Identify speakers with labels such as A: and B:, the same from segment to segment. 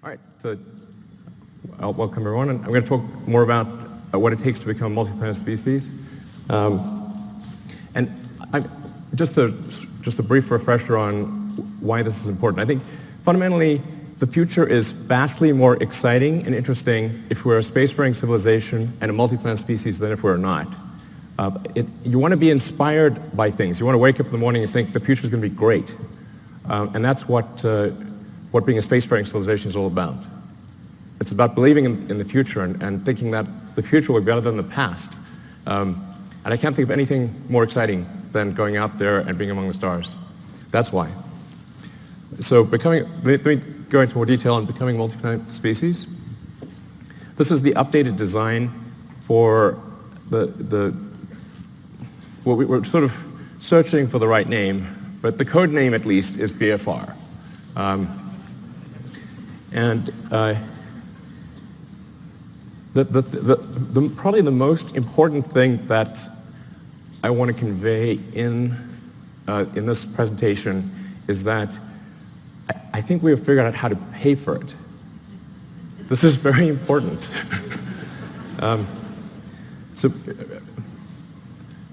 A: All right, so welcome everyone. And I'm going to talk more about what it takes to become a multi-planet species. Just a brief refresher on why this is important. I think fundamentally the future is vastly more exciting and interesting if we're a spacefaring civilization and a multi-planet species than if we're not. You want to be inspired by things. You want to wake up in the morning and think the future is going to be great. And that's what being a spacefaring civilization is all about. It's about believing in the future and thinking that the future will be better than the past. And I can't think of anything more exciting than going out there and being among the stars. That's why. So let me go into more detail on becoming a multi-planet species. This is the updated design for we're sort of searching for the right name, but the code name at least is BFR. Probably the most important thing that I want to convey in this presentation is that I think we have figured out how to pay for it. This is very important.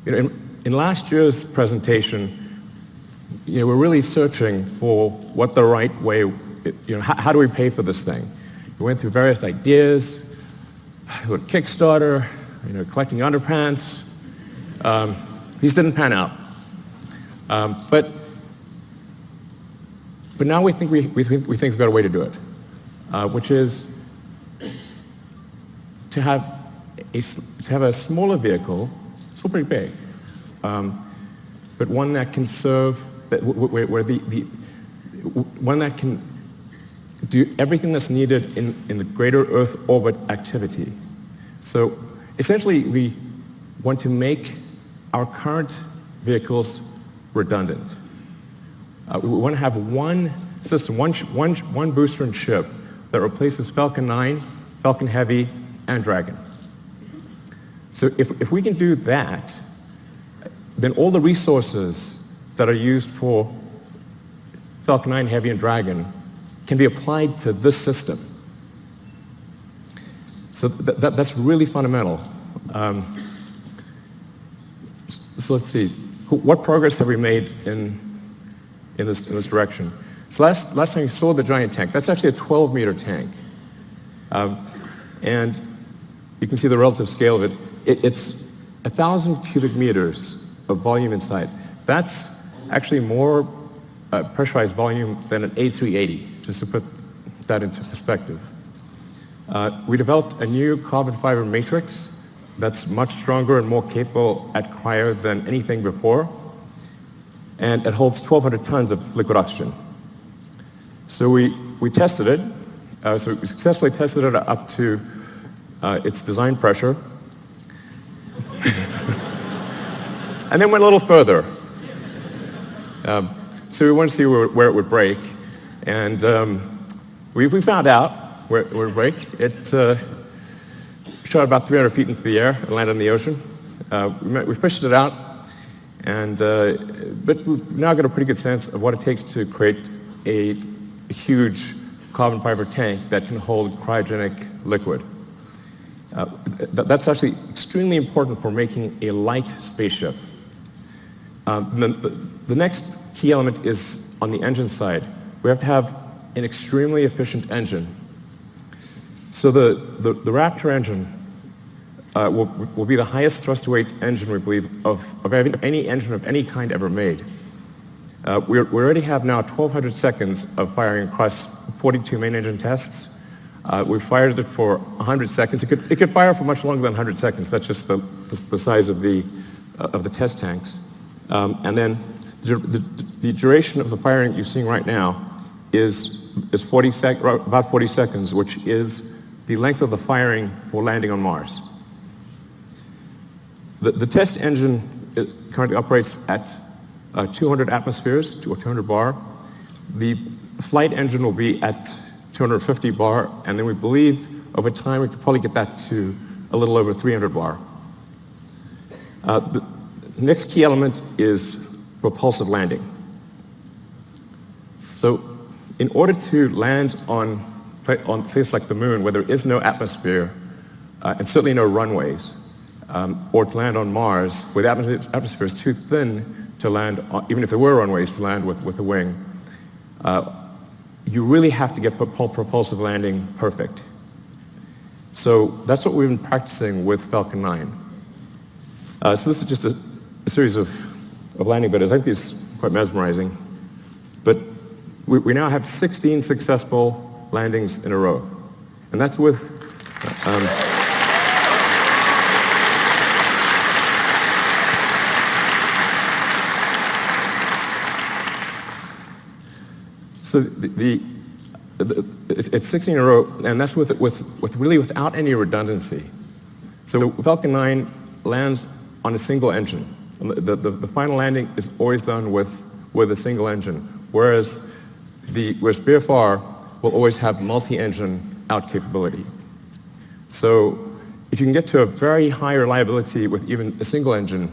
A: In last year's presentation, we're really searching for what the right way. How do we pay for this thing? We went through various ideas, Kickstarter, collecting underpants. These didn't pan out. But now we think we've got a way to do it, which is to have a smaller vehicle, still pretty big, but one that can serve one that can do everything that's needed in the greater Earth orbit activity. So essentially, we want to make our current vehicles redundant. We want to have one system, one booster and ship that replaces Falcon 9, Falcon Heavy, and Dragon. So if we can do that, then all the resources that are used for Falcon 9, Heavy, and Dragon can be applied to this system. So that's really fundamental. So let's see, what progress have we made in this direction? So last time you saw the giant tank, that's actually a 12-meter tank. And you can see the relative scale of it. It's 1,000 cubic meters of volume inside. That's actually more pressurized volume than an A380, just to put that into perspective. We developed a new carbon fiber matrix that's much stronger and more capable at cryo than anything before, and it holds 1,200 tons of liquid oxygen. So we tested it. So we successfully tested it up to its design pressure, and then went a little further. So we wanted to see where it would break, and we found out where it would break. It shot about 300 feet into the air and landed in the ocean. We fished it out, but we've now got a pretty good sense of what it takes to create a huge carbon fiber tank that can hold cryogenic liquid. That's actually extremely important for making a light spaceship. The next key element is on the engine side. We have to have an extremely efficient engine. So the Raptor engine will be the highest thrust-to-weight engine, we believe, of any engine of any kind ever made. We already have now 1,200 seconds of firing across 42 main engine tests. We fired it for 100 seconds. It could fire for much longer than 100 seconds. That's just the size of the test tanks. And then the duration of the firing you're seeing right now is about 40 seconds, which is the length of the firing for landing on Mars. The test engine currently operates at 200 atmospheres, or 200 bar. The flight engine will be at 250 bar, and then we believe over time we could probably get that to a little over 300 bar. The next key element is propulsive landing. So in order to land on on places like the moon where there is no atmosphere and certainly no runways, or to land on Mars where the atmosphere is too thin to land, even if there were runways, to land with a wing, you really have to get propulsive landing perfect. So that's what we've been practicing with Falcon 9. So this is just a series of landing videos. I think these are quite mesmerizing. But we now have 16 successful landings in a row. And that's with so it's 16 in a row, and that's with really without any redundancy. So Falcon 9 lands on a single engine. The final landing is always done with a single engine, whereas BFR will always have multi-engine out capability. So if you can get to a very high reliability with even a single engine,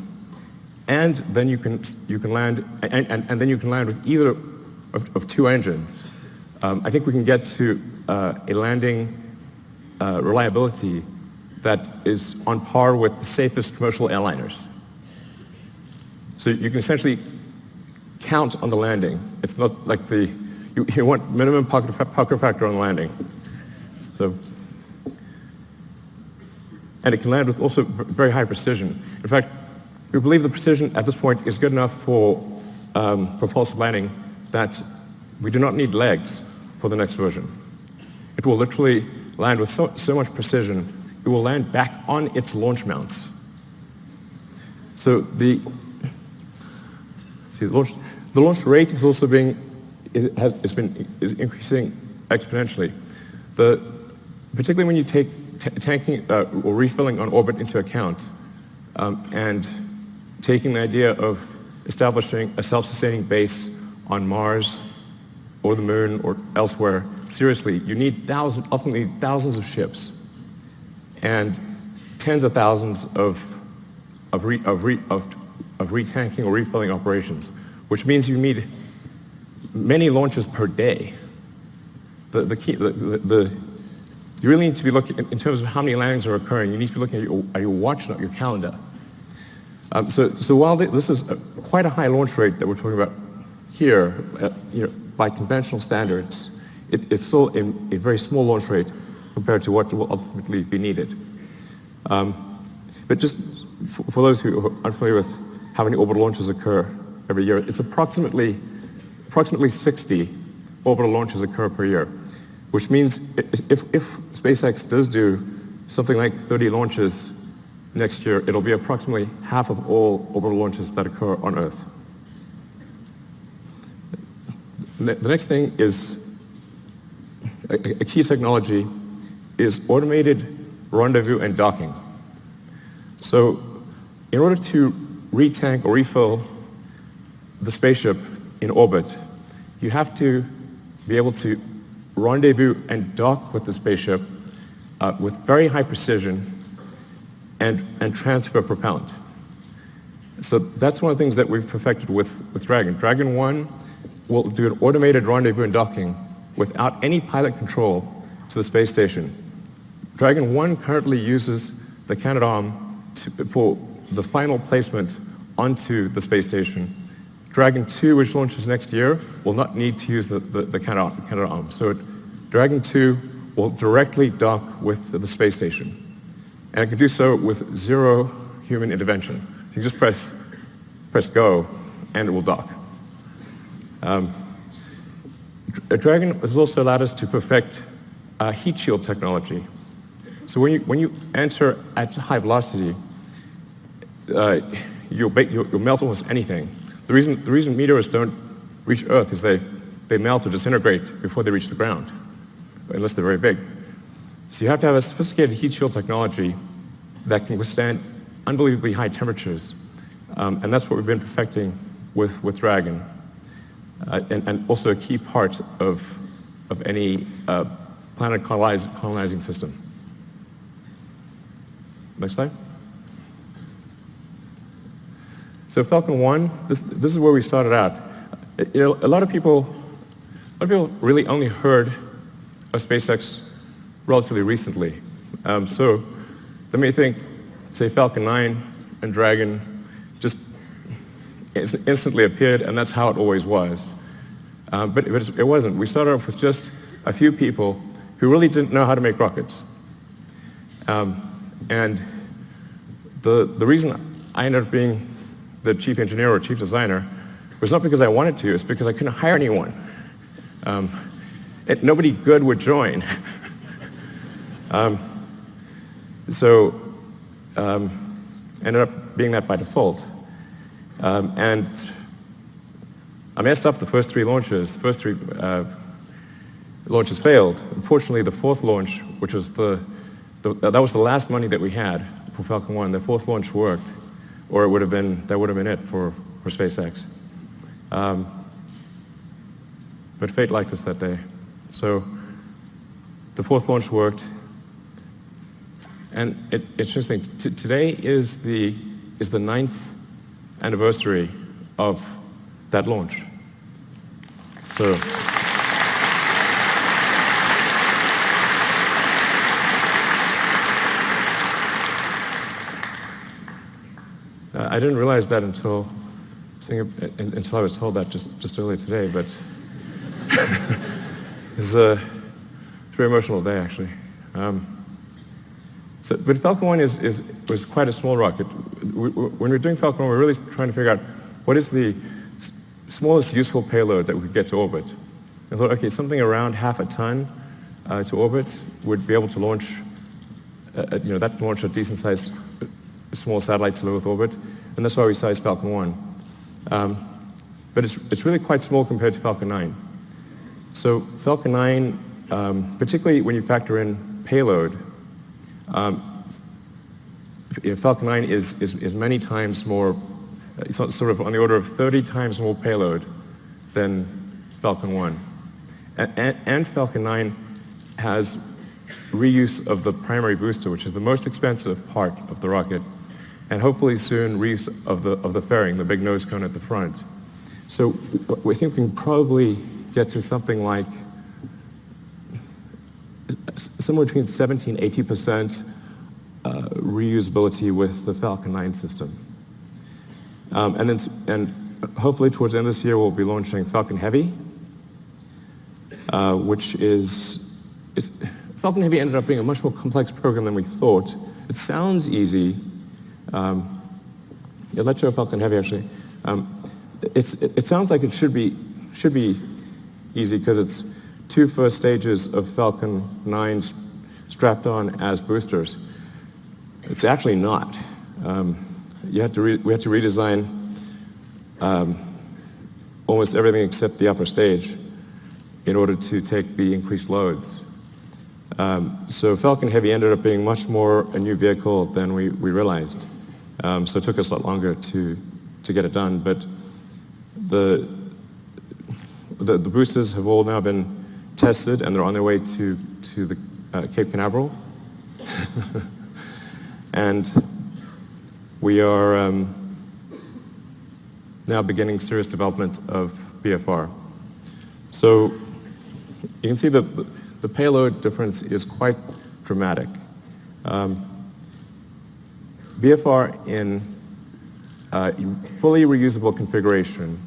A: and then you can land and then you can land with either of two engines, I think we can get to a landing reliability that is on par with the safest commercial airliners. So you can essentially count on the landing. It's not like you want minimum pucker factor on landing. So, and it can land with also very high precision. In fact, we believe the precision at this point is good enough for propulsive landing that we do not need legs for the next version. It will literally land with so much precision, it will land back on its launch mounts. So the launch rate is also is increasing exponentially. Particularly when you take tanking or refilling on orbit into account, and taking the idea of establishing a self-sustaining base on Mars or the moon or elsewhere, seriously, you need ultimately thousands of ships and tens of thousands of retanking or refilling operations, which means you need many launches per day. You really need to be looking, in terms of how many landings are occurring, you need to be looking at your watch, not your calendar. So while this is quite a high launch rate that we're talking about here, by conventional standards, it's still a very small launch rate compared to what will ultimately be needed. But just for those who are unfamiliar with how many orbital launches occur every year, it's approximately 60 orbital launches occur per year, which means if SpaceX does do something like 30 launches next year, it'll be approximately half of all orbital launches that occur on Earth. The next thing is a key technology is automated rendezvous and docking. So in order to retank or refill the spaceship in orbit, you have to be able to rendezvous and dock with the spaceship with very high precision and transfer propellant. So that's one of the things that we've perfected with Dragon. Dragon 1 will do an automated rendezvous and docking without any pilot control to the space station. Dragon 1 currently uses the Canadarm for the final placement onto the space station. Dragon 2, which launches next year, will not need to use the Canadarm. So Dragon 2 will directly dock with the space station. And it can do so with zero human intervention. You just press go, and it will dock. Dragon has also allowed us to perfect heat shield technology. So when you enter at high velocity, you'll melt almost anything. The reason meteors don't reach Earth is they melt or disintegrate before they reach the ground, unless they're very big. So you have to have a sophisticated heat shield technology that can withstand unbelievably high temperatures, and that's what we've been perfecting with Dragon, and also a key part of any planet colonizing system. Next slide. So Falcon 1, this is where we started out. A lot of people really only heard of SpaceX relatively recently. So let me think, say Falcon 9 and Dragon just instantly appeared, and that's how it always was. But it wasn't. We started off with just a few people who really didn't know how to make rockets. And the reason I ended up being the chief engineer or chief designer was not because I wanted to, it's because I couldn't hire anyone. Nobody good would join. So ended up being that by default. And I messed up the first three launches. The first three launches failed. Unfortunately, the fourth launch, which was that was the last money that we had for Falcon 1. The fourth launch worked, or that would have been it for SpaceX. But fate liked us that day. So the fourth launch worked. And it's interesting, today is the 9th anniversary of that launch. So I didn't realize that until I was told that just earlier today, but it's a very emotional day, actually. But Falcon 1 was quite a small rocket. When we were doing Falcon 1, we were really trying to figure out what is the smallest useful payload that we could get to orbit. I thought, okay, something around half a ton to orbit would be able to launch, that can launch a decent-sized small satellite to low Earth orbit, and that's why we sized Falcon 1. But it's really quite small compared to Falcon 9. So Falcon 9, particularly when you factor in payload, Falcon 9 is many times more, it's sort of on the order of 30 times more payload than Falcon 1. And Falcon 9 has reuse of the primary booster, which is the most expensive part of the rocket, and hopefully soon reuse of the fairing, the big nose cone at the front. So we think we can probably get to something like somewhere between 70 and 80% reusability with the Falcon 9 system. And hopefully towards the end of this year we'll be launching Falcon Heavy, which Falcon Heavy ended up being a much more complex program than we thought. It sounds easy. Let's show Falcon Heavy actually. It sounds like it should be easy because it's 2 first stages of Falcon 9 strapped on as boosters. It's actually not. We had to redesign almost everything except the upper stage in order to take the increased loads. So Falcon Heavy ended up being much more a new vehicle than we realized. So it took us a lot longer to get it done. But the boosters have all now been tested, and they're on their way to the Cape Canaveral. And we are now beginning serious development of BFR. So you can see that the payload difference is quite dramatic. BFR in fully reusable configuration,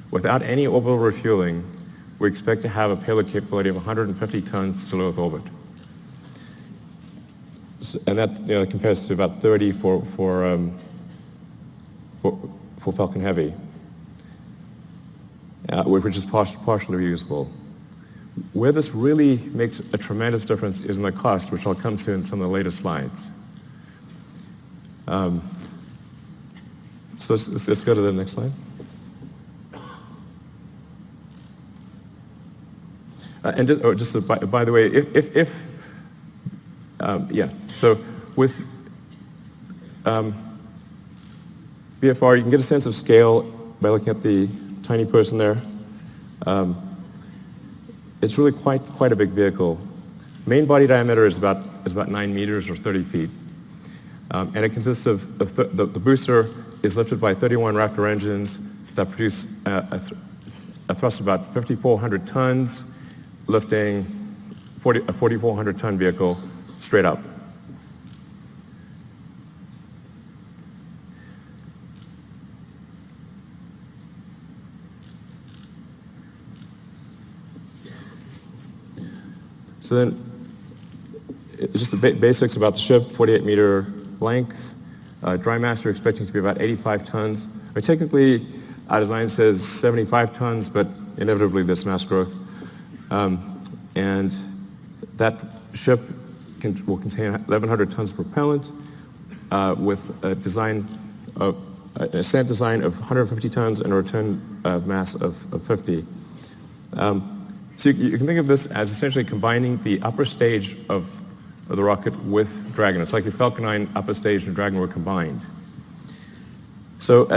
A: without any orbital refueling, we expect to have a payload capability of 150 tons to low Earth orbit. So, and that compares to about 30 for Falcon Heavy, which is partially reusable. Where this really makes a tremendous difference is in the cost, which I'll come to in some of the later slides. So let's go to the next slide. And by the way, so with BFR, you can get a sense of scale by looking at the tiny person there. It's really quite a big vehicle. Main body diameter is about 9 meters or 30 feet. And it consists of the booster is lifted by 31 Raptor engines that produce a thrust of about 5,400 tons, lifting a 4,400-ton vehicle straight up. So then, just the basics about the ship: 48-meter length. Dry mass we're expecting to be about 85 tons. Technically, our design says 75 tons, but inevitably there's mass growth. And that ship will contain 1,100 tons of propellant with a ascent design of 150 tons and a return mass of 50. So you can think of this as essentially combining the upper stage of the rocket with Dragon. It's like the Falcon 9 upper stage and Dragon were combined. So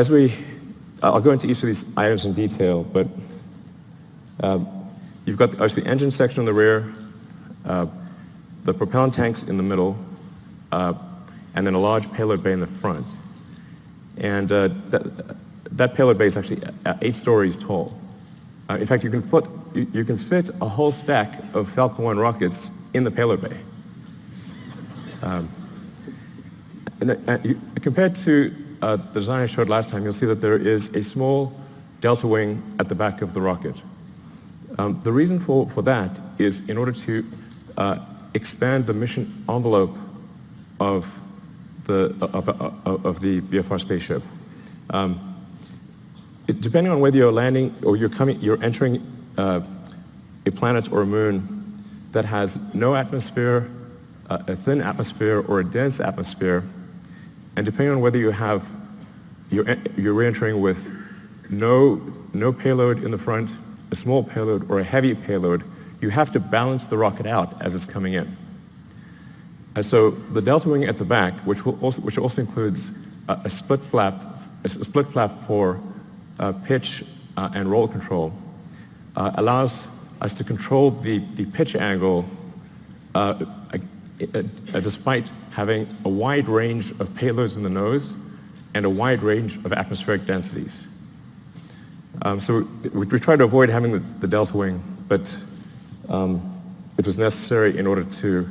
A: I'll go into each of these items in detail, but you've got obviously the engine section in the rear, the propellant tanks in the middle, and then a large payload bay in the front. And that payload bay is actually 8 stories tall. In fact, you can fit a whole stack of Falcon 1 rockets in the payload bay. Compared to the design I showed last time, you'll see that there is a small delta wing at the back of the rocket. The reason for that is in order to expand the mission envelope of the BFR spaceship. Depending on whether you're landing or you're entering a planet or a moon that has no atmosphere, a thin atmosphere, or a dense atmosphere, and depending on whether you're re-entering with no payload in the front, a small payload, or a heavy payload, you have to balance the rocket out as it's coming in. And so the delta wing at the back, which also includes a split flap for pitch and roll control, allows us to control the pitch angle despite having a wide range of payloads in the nose and a wide range of atmospheric densities. So we tried to avoid having the delta wing, but it was necessary in order to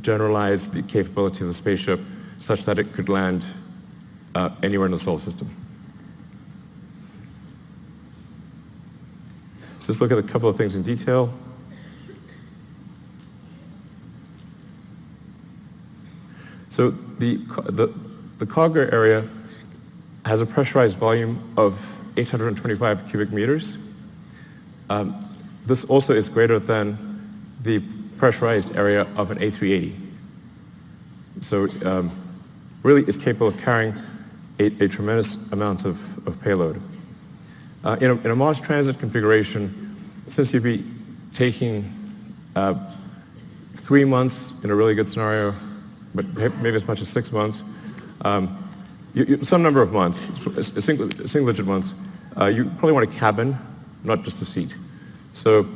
A: generalize the capability of the spaceship such that it could land anywhere in the solar system. So let's look at a couple of things in detail. So the cargo area has a pressurized volume of 825 cubic meters. This also is greater than the pressurized area of an A380. So really is capable of carrying a tremendous amount of payload. In a Mars transit configuration, since you'd be taking 3 months in a really good scenario, but maybe as much as 6 months, some number of months, single-digit months, you probably want a cabin, not just a seat. So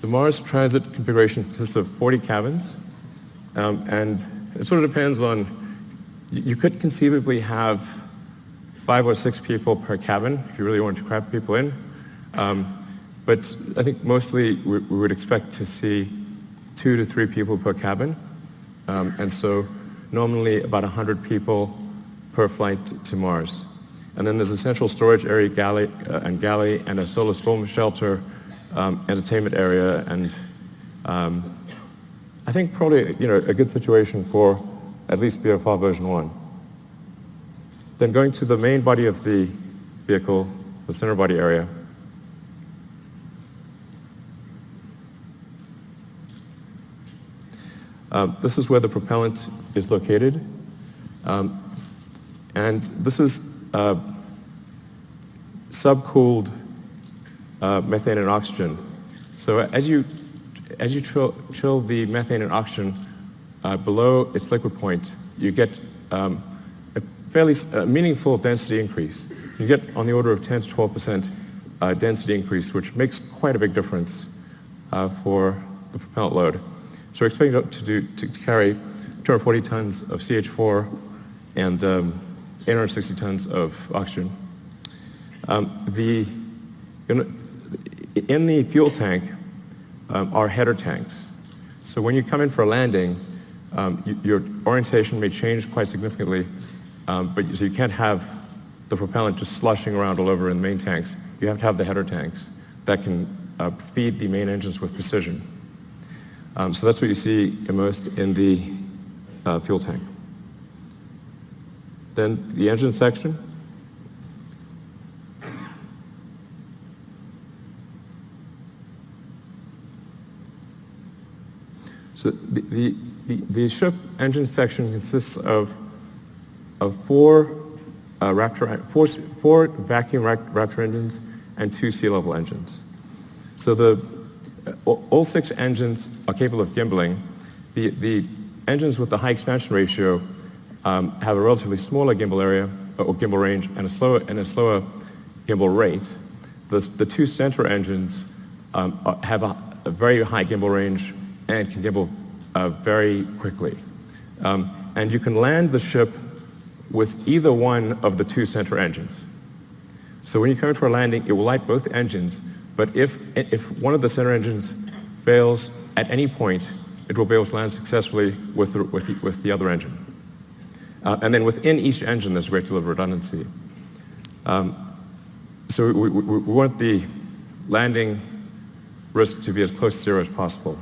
A: the Mars transit configuration consists of 40 cabins, and it sort of depends on, you could conceivably have 5 or 6 people per cabin if you really wanted to cram people in. But I think mostly we would expect to see 2 to 3 people per cabin. And so normally about 100 people per flight to Mars. And then there's a central storage area, galley, and a solar storm shelter, entertainment area, and I think probably a good situation for at least BFR version 1. Then going to the main body of the vehicle, the center body area. This is where the propellant is located. And this is subcooled methane and oxygen. So as you chill the methane and oxygen below its liquid point, you get a fairly meaningful density increase. You get on the order of 10 to 12% density increase, which makes quite a big difference for the propellant load. So we're expecting to carry 240 tons of CH4 and 860 tons of oxygen. In the fuel tank are header tanks. So when you come in for a landing, your orientation may change quite significantly, so you can't have the propellant just sloshing around all over in the main tanks. You have to have the header tanks that can feed the main engines with precision. So that's what you see immersed in the fuel tank. Then the engine section. So the ship engine section consists of four vacuum Raptor engines and 2 sea-level engines. So all 6 engines are capable of gimbaling. The engines with the high expansion ratio have a relatively smaller gimbal area or gimbal range and a slower gimbal rate. The 2 center engines have a very high gimbal range and can gimbal very quickly. And you can land the ship with either one of the 2 center engines. So when you come in for a landing, it will light both engines, but if one of the center engines fails at any point, it will be able to land successfully with the other engine. And then within each engine, there's a great deal of redundancy. So we want the landing risk to be as close to zero as possible.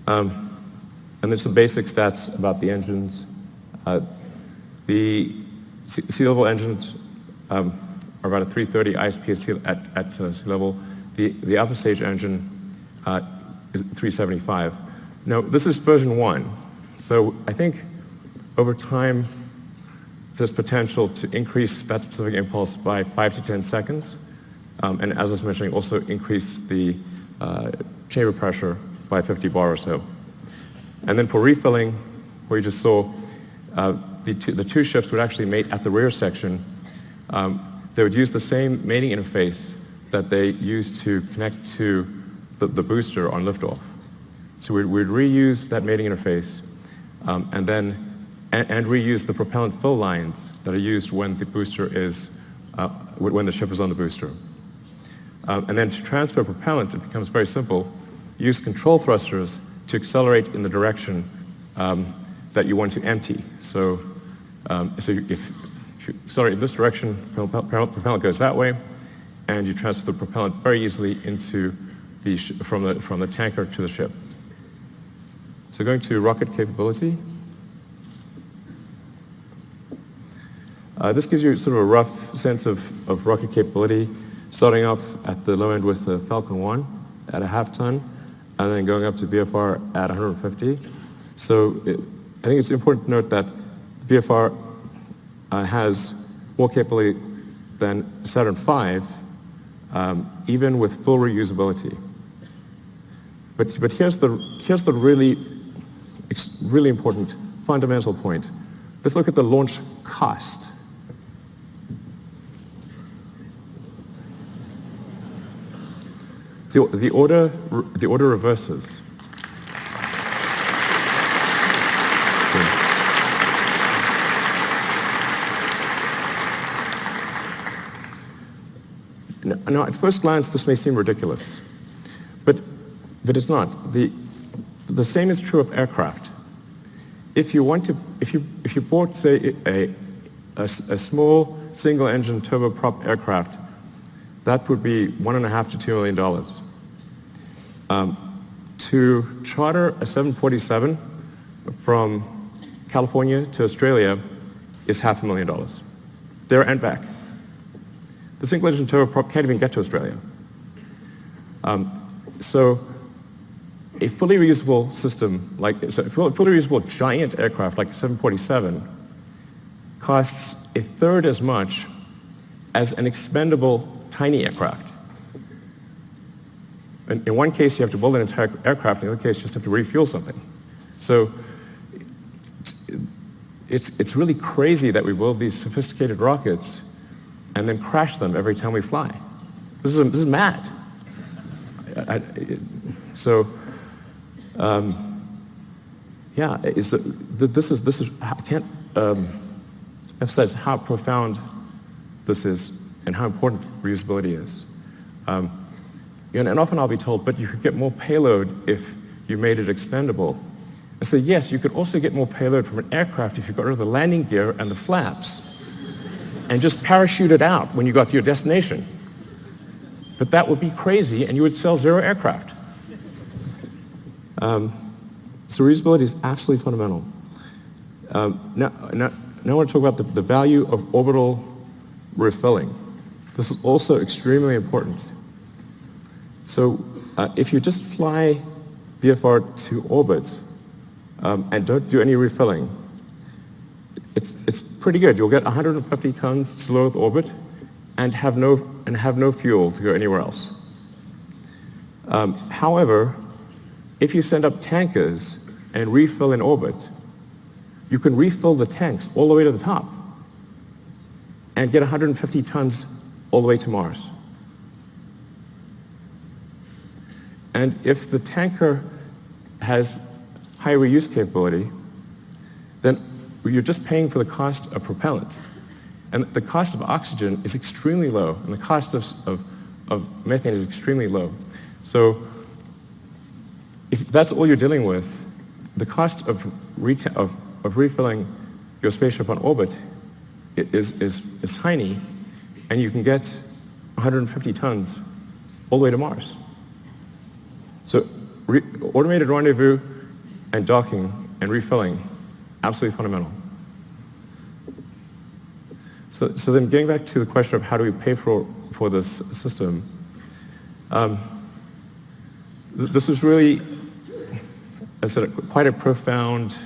A: And there's some basic stats about the engines. The sea-level engines are about a 330 ISP at sea level. The alpha stage engine is 375. Now, this is version 1. So I think over time, there's potential to increase that specific impulse by 5 to 10 seconds. And as I was mentioning, also increase the chamber pressure by 50 bar or so. And then for refilling, where you just saw the 2 ships would actually mate at the rear section. They would use the same mating interface that they used to connect to the booster on liftoff. So we'd reuse that mating interface and reuse the propellant fill lines that are used when the booster is, when the ship is on the booster. And then to transfer propellant, it becomes very simple. Use control thrusters to accelerate in the direction that you want to empty. So, if you accelerate in this direction, propellant goes that way, and you transfer the propellant very easily into from the tanker to the ship. So going to rocket capability. This gives you sort of a rough sense of rocket capability, starting off at the low end with the Falcon 1 at a half-ton, and then going up to BFR at 150. So I think it's important to note that the BFR has more capability than Saturn V, even with full reusability. But here's the really important fundamental point. Let's look at the launch cost. The order reverses. Now, at first glance, this may seem ridiculous, but it's not. The same is true of aircraft. If you bought, say, a small single-engine turboprop aircraft, that would be $1.5 to $2 million. To charter a 747 from California to Australia is $500,000, there and back. The single-engine turboprop can't even get to Australia. So a fully reusable system, a fully reusable giant aircraft like a 747 costs a third as much as an expendable tiny aircraft. In one case, you have to build an entire aircraft. In the other case, you just have to refuel something. So it's really crazy that we build these sophisticated rockets and then crash them every time we fly. This is mad. I can't emphasize how profound this is and how important reusability is. And often I'll be told, but you could get more payload if you made it extendable. I said, yes, you could also get more payload from an aircraft if you got rid of the landing gear and the flaps and just parachute it out when you got to your destination. But that would be crazy, and you would sell 0 aircraft. So reusability is absolutely fundamental. Now I want to talk about the value of orbital refilling. This is also extremely important. So if you just fly BFR to orbit and don't do any refilling, it's pretty good. You'll get 150 tons to low Earth orbit and have no fuel to go anywhere else. However, if you send up tankers and refill in orbit, you can refill the tanks all the way to the top and get 150 tons all the way to Mars. And if the tanker has high reuse capability, then you're just paying for the cost of propellant. And the cost of oxygen is extremely low, and the cost of methane is extremely low. So if that's all you're dealing with, the cost of refilling your spaceship on orbit is tiny, and you can get 150 tons all the way to Mars. So automated rendezvous and docking and refilling, absolutely fundamental. So then getting back to the question of how do we pay for this system, this was really, as I said, quite a profound,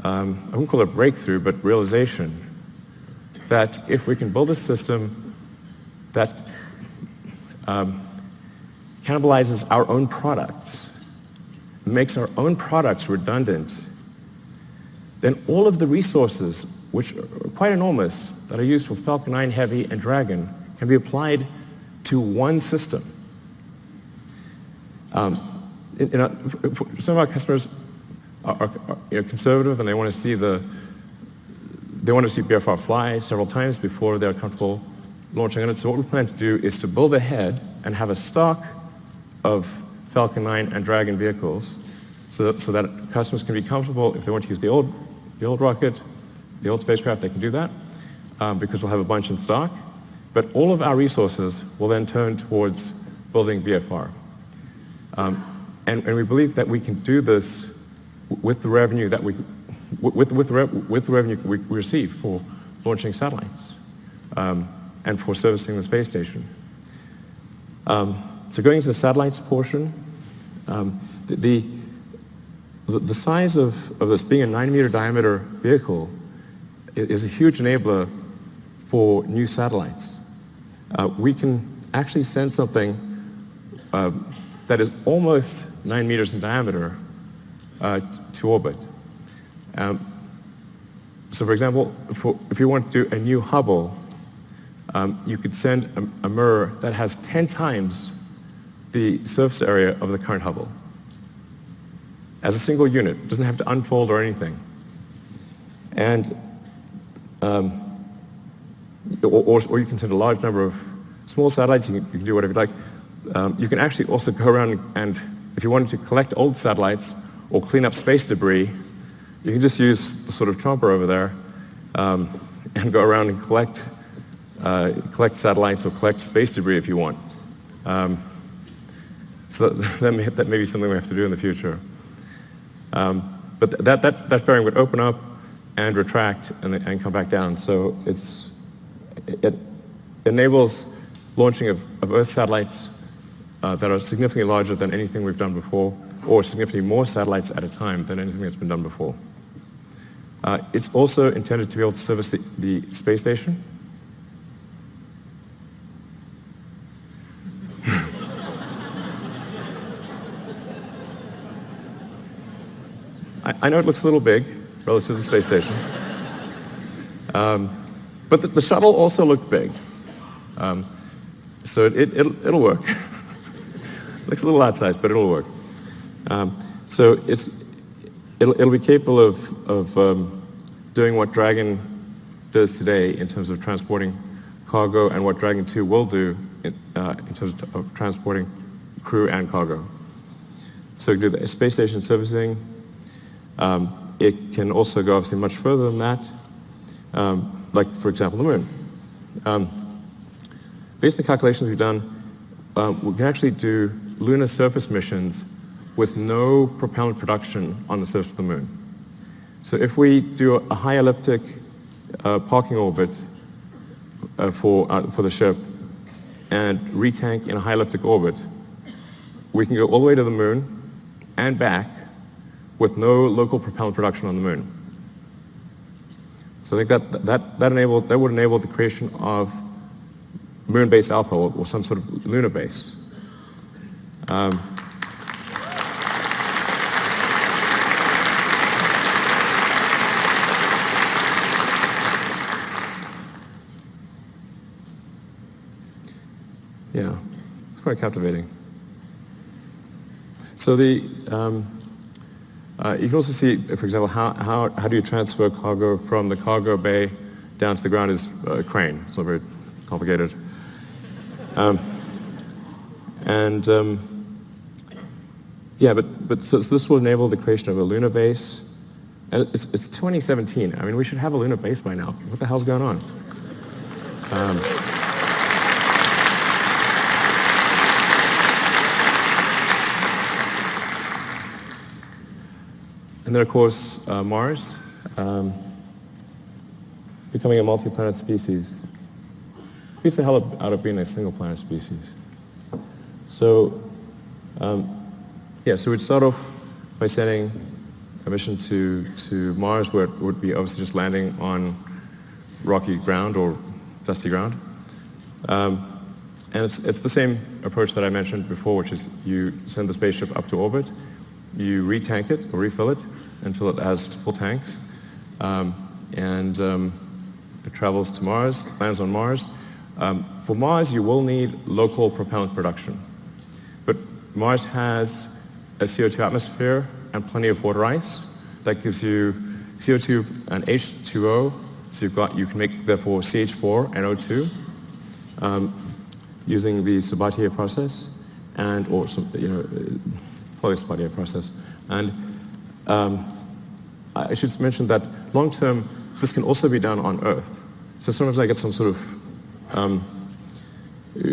A: I wouldn't call it a breakthrough, but realization that if we can build a system that cannibalizes our own products, makes our own products redundant, then all of the resources, which are quite enormous, that are used for Falcon 9 Heavy and Dragon, can be applied to one system. Some of our customers are conservative, and they want to see BFR fly several times before they're comfortable launching on it. So what we plan to do is to build ahead and have a stock of Falcon 9 and Dragon vehicles, so that customers can be comfortable. If they want to use the old rocket, the old spacecraft, they can do that, because we'll have a bunch in stock. But all of our resources will then turn towards building BFR. And we believe that we can do this with the revenue that we receive for launching satellites and for servicing the space station. So going to the satellites portion, the size of this being a 9-meter diameter vehicle is a huge enabler for new satellites. We can actually send something that is almost 9 meters in diameter to orbit. So for example, if you want to do a new Hubble, you could send a mirror that has 10 times the surface area of the current Hubble as a single unit. It doesn't have to unfold or anything. And or you can send a large number of small satellites. You can do whatever you like. You can actually also go around and, if you wanted to collect old satellites or clean up space debris, you can just use the sort of chomper over there and go around and collect satellites or collect space debris if you want. So that may be something we have to do in the future. But that fairing would open up and retract and come back down. So it enables launching of Earth satellites that are significantly larger than anything we've done before, or significantly more satellites at a time than anything that's been done before. It's also intended to be able to service the space station. I know it looks a little big relative to the space station. But the shuttle also looked big. So it'll work. Looks a little outsized, but it'll work. So it'll be capable of doing what Dragon does today in terms of transporting cargo, and what Dragon 2 will do in terms of transporting crew and cargo. So it can do the space station servicing. It can also go obviously much further than that, like, for example, the moon. Based on the calculations we've done, we can actually do lunar surface missions with no propellant production on the surface of the moon. So if we do a high elliptic parking orbit for the ship and retank in a high elliptic orbit, we can go all the way to the moon and back with no local propellant production on the moon. So I think that would enable the creation of moon base alpha or some sort of lunar base. And yeah, it's quite captivating. So you can also see, for example, how do you transfer cargo from the cargo bay down to the ground is a crane. It's not very complicated. Yeah, but so this will enable the creation of a lunar base. And it's 2017. I mean, we should have a lunar base by now. What the hell's going on? And then, of course, Mars, becoming a multi-planet species. Beats the hell out of being a single-planet species. So, yeah, so we'd start off by sending a mission to Mars, where it would be obviously just landing on rocky ground or dusty ground. And it's the same approach that I mentioned before, which is you send the spaceship up to orbit, you retank it or refill it until it has full tanks, and it travels to Mars, lands on Mars. For Mars, you will need local propellant production. But Mars has a CO2 atmosphere and plenty of water ice. That gives you CO2 and H2O, so you can make, therefore, CH4 and O2 using the Sabatier process, or some, probably Sabatier process. And I should mention that long term, this can also be done on Earth. So sometimes I get some sort of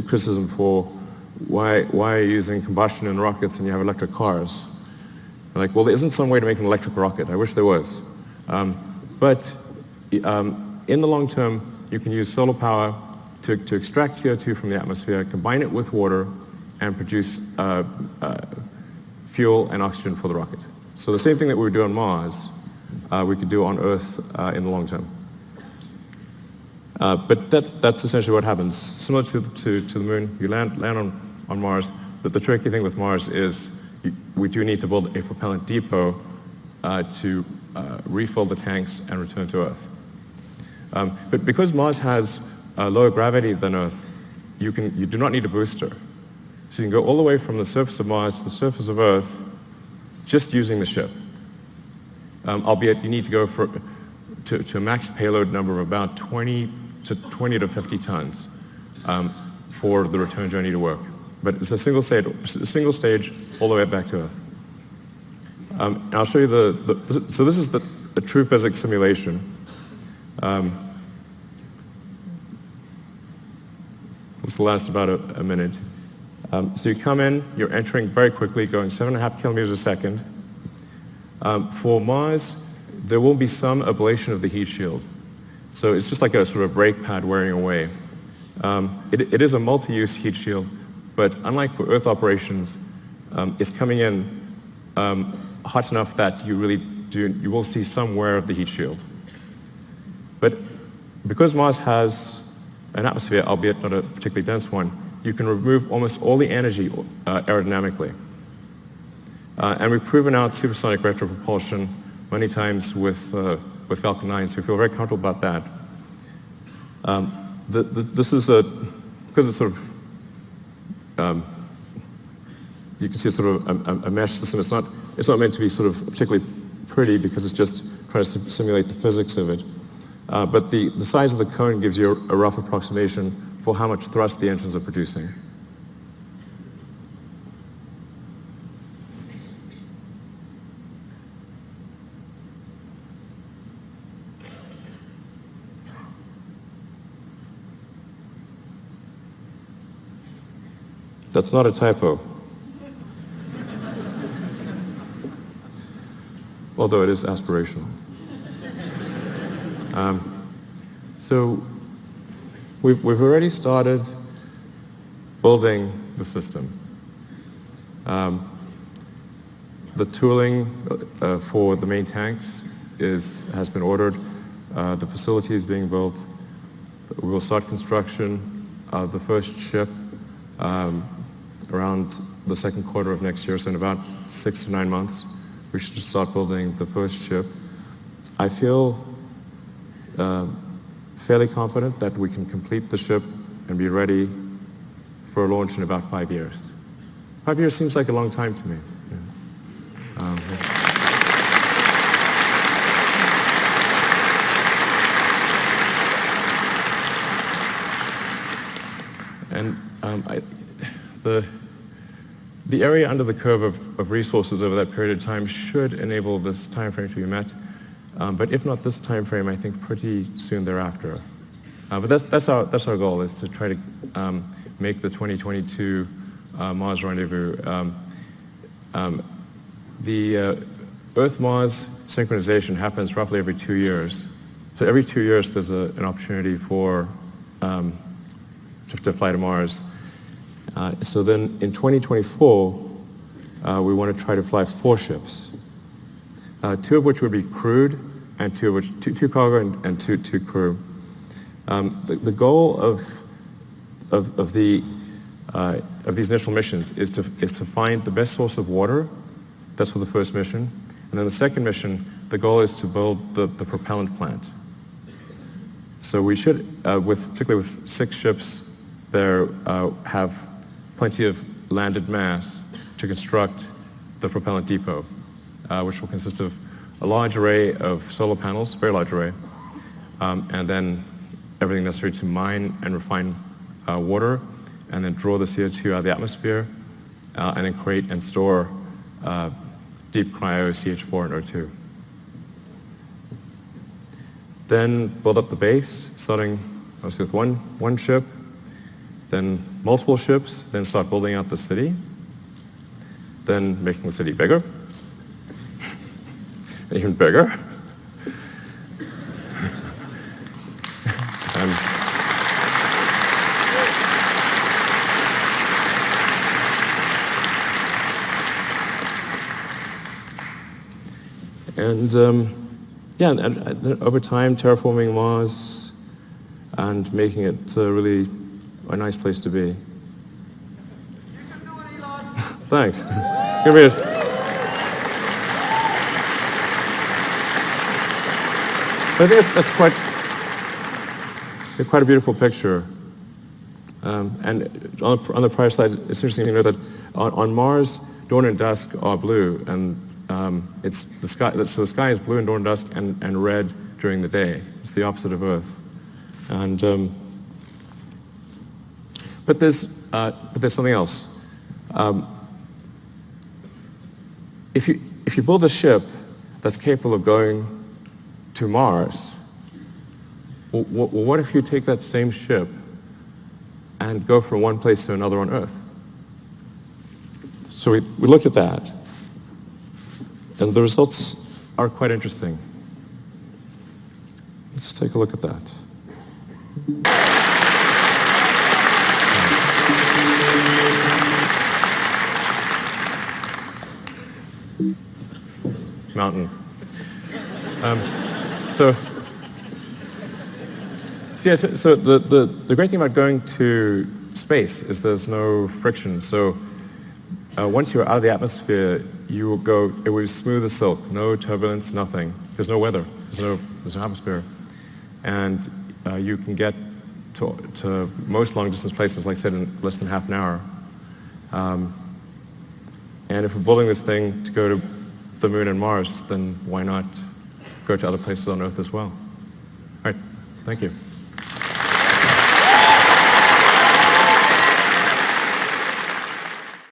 A: criticism for why are you using combustion in rockets and you have electric cars? I'm like, well, there isn't some way to make an electric rocket. I wish there was. But in the long term, you can use solar power to extract CO2 from the atmosphere, combine it with water, and produce fuel and oxygen for the rocket. So the same thing that we would do on Mars, we could do on Earth in the long term. But that's essentially what happens. Similar to the moon, you land on Mars. The tricky thing with Mars is we do need to build a propellant depot to refill the tanks and return to Earth. But because Mars has lower gravity than Earth, you do not need a booster. So you can go all the way from the surface of Mars to the surface of Earth just using the ship. Albeit you need to go to a max payload number of about 20 to 50 tons for the return journey to work. But it's a single stage all the way back to Earth. And I'll show you so this is the true physics simulation. This will last about a minute. So you come in, you're entering very quickly, going 7.5 kilometers a second. For Mars, there will be some ablation of the heat shield. So it's just like a sort of brake pad wearing away. It is a multi-use heat shield, but unlike for Earth operations, it's coming in hot enough that you will see some wear of the heat shield. But because Mars has an atmosphere, albeit not a particularly dense one, you can remove almost all the energy aerodynamically. And we've proven out supersonic retropropulsion many times with Falcon 9, so we feel very comfortable about that. This is because it's sort of, you can see it's sort of a mesh system. It's not meant to be sort of particularly pretty because it's just trying to simulate the physics of it. But the size of the cone gives you a rough approximation for how much thrust the engines are producing. That's not a typo. Although it is aspirational. So we've already started building the system. The tooling for the main tanks has been ordered. The facility is being built. We will start construction of the first ship around the second quarter of next year, so in about 6 to 9 months, we should start building the first ship. I feel fairly confident that we can complete the ship and be ready for a launch in about 5 years. 5 years seems like a long time to me. The area under the curve of resources over that period of time should enable this time frame to be met. But if not this time frame, I think pretty soon thereafter. But that's our goal, is to try to make the 2022 Mars rendezvous. The Earth-Mars synchronization happens roughly every 2 years. So every 2 years there's an opportunity for to fly to Mars. So then in 2024, we want to try to fly 4 ships, 2 of which would be crewed, and 2 cargo and 2 crew. The goal of these initial missions is to find the best source of water. That's for the first mission. And then the second mission, the goal is to build the propellant plant. So we should, particularly with 6 ships there, have plenty of landed mass to construct the propellant depot, which will consist of a large array of solar panels, very large array, and then everything necessary to mine and refine water, and then draw the CO2 out of the atmosphere, and then create and store deep cryo CH4 and O2. Then build up the base, starting obviously with one ship, then multiple ships, then start building out the city, then making the city bigger, even bigger. And over time, terraforming Mars and making it really a nice place to be. Thanks. Give me I think that's quite a beautiful picture. And on the prior slide, it's interesting to know that on Mars, dawn and dusk are blue, and it's the sky. So the sky is blue in dawn and dusk, and red during the day. It's the opposite of Earth. And but there's something else. If you build a ship that's capable of going to Mars, well, what if you take that same ship and go from one place to another on Earth? So we looked at that, and the results are quite interesting. Let's take a look at that. Mountain. So the great thing about going to space is there's no friction. So once you're out of the atmosphere, you will go. It will be smooth as silk. No turbulence, nothing. There's no weather. There's no atmosphere, and you can get to most long-distance places, like I said, in less than half an hour. And if we're building this thing to go to the Moon and Mars, then why not go to other places on Earth as well? All right. Thank you.